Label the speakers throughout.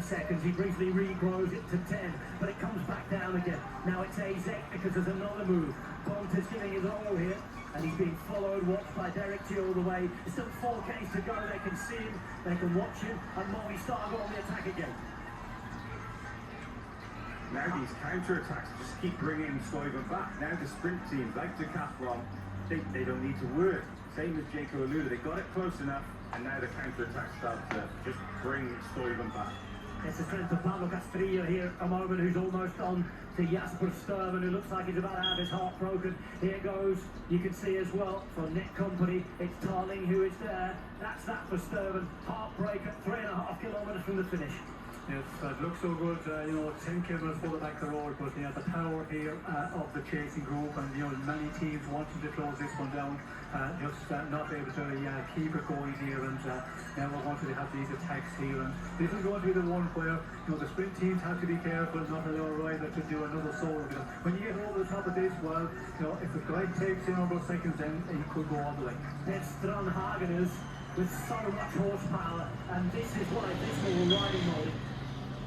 Speaker 1: seconds, he briefly regrows it to 10, but it comes back down again. Now it's AZ because there's another move. Bont is giving his all here, and he's being followed, watched by Derek G all the way. There's still 4Ks to go, they can see him, they can watch him, and Movistar go on the attack again.
Speaker 2: Now these counter-attacks just keep bringing Stuyven back. Now the sprint teams like Decathlon think they don't need to work. Same as Jaco alluded, they got it close enough, and now the counter-attacks start to just bring Stuyven back.
Speaker 1: It's the strength of Pablo Castrillo here at the moment, who's almost on to Jasper Stuyven, who looks like he's about to have his heart broken. Here goes, you can see as well, from Net Company, it's Tarling who is there. That's that for Stuyven. Heartbreak at 3.5 kilometres from the finish.
Speaker 3: Yes, it looks so good, 10 kilometres further back the road, but the power here of the chasing group, and many teams wanting to close this one down, just not able to keep it going here, and now we're going to have these attacks here, and this is going to be the one where the sprint teams have to be careful not to allow a rider to do another solo, because when you get over the top of this, well, if the guy takes in over seconds, then he could go all the way.
Speaker 1: It's Strand Hageners with so much horsepower, and this is why this will riding mode.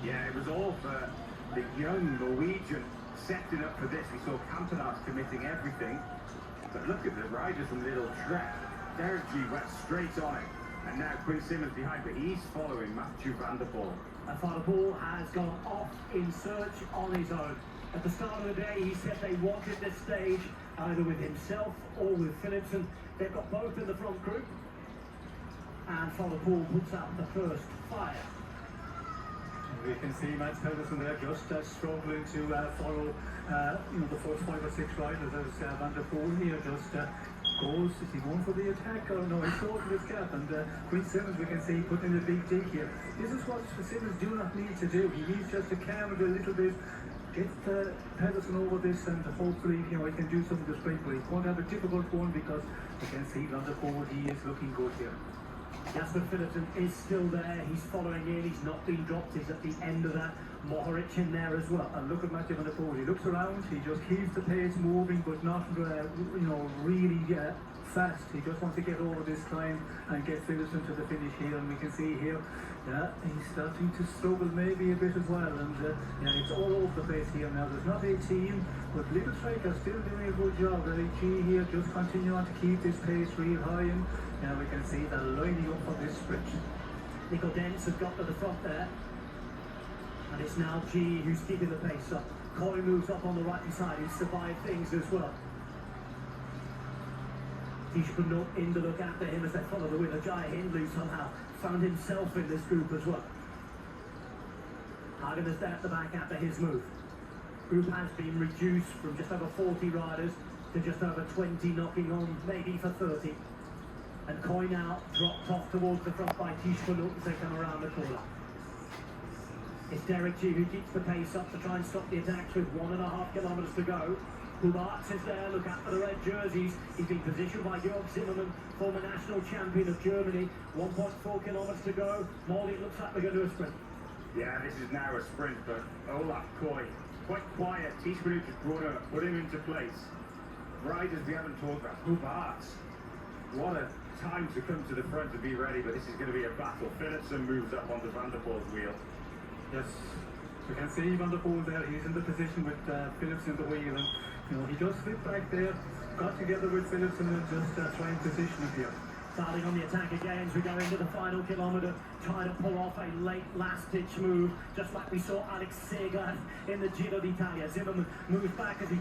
Speaker 2: Yeah, it was all for the young Norwegian setting up for this. We saw Campenaerts committing everything. But look at the riders from Little Trek. Derek G went straight on it. And now Quinn Simmons behind, but he's following Mathieu van der Poel.
Speaker 1: And Van der Poel has gone off in search on his own. At the start of the day, he said they wanted this stage either with himself or with Philipsen. They've got both in the front group. And Van der Poel puts out the first fire.
Speaker 3: We can see Mads Pedersen there just struggling to follow the first 5 or 6 riders as Van der Poel here just goes. Is he going for the attack? Oh no, he's short of his gap, and Quinn Simmons we can see putting in a big dig here. This is what Simmons do not need to do. He needs just to calm it a little bit, get Pedersen over this, and hopefully he can do some of the sprint, but he's going to have a difficult one because we can see Van der Poel, he is looking good here.
Speaker 1: Jasper Philipsen is still there, he's following in, he's not been dropped, he's at the end of that. Mohoric in there as well.
Speaker 3: And look at Mathieu van der Poel, he looks around, he just keeps the pace moving, but not really fast. He just wants to get over this climb and get Philipsen to the finish here, and we can see here he's starting to struggle maybe a bit as well, and it's all over the place here now. There's not a team, but Little Trek are still doing a good job. G here just continue on to keep this pace real high, and now we can see they're lining up for this sprint.
Speaker 1: Nico Dents has got to the front there, and it's now G who's keeping the pace up. Coy moves up on the right hand side, he's survived things as well. Tiesj in to look after him as they follow the winner. Jai Hindley somehow found himself in this group as well. Hagen is there at the back after his move. Group has been reduced from just over 40 riders to just over 20, knocking on maybe for 30. And Coy now dropped off towards the front by Tiesj as they come around the corner. It's Derek G who keeps the pace up to try and stop the attacks with 1.5 kilometres to go. Hubarts is there, look out for the red jerseys. He's been positioned by Jörg Zimmermann, former national champion of Germany. 1.4 kilometres to go. Molly, it looks like we're going to do a sprint.
Speaker 2: Yeah, this is now a sprint, but Olaf Coy, quite quiet. Tiesj just put him into place. Riders we haven't talked about. Hubarts, what a time to come to the front to be ready, but this is going to be a battle. Philipsen moves up onto Van der Poel's wheel.
Speaker 3: Yes, we can see Van der Poel there. He's in the position with Philipsen in the wheel, and he just slipped back there, got together with Philipsen and just try and position him here.
Speaker 1: Starting on the attack again as we go into the final kilometre, trying to pull off a late last-ditch move, just like we saw Alex Segard in the Giro d'Italia. Zimmermann moves back as he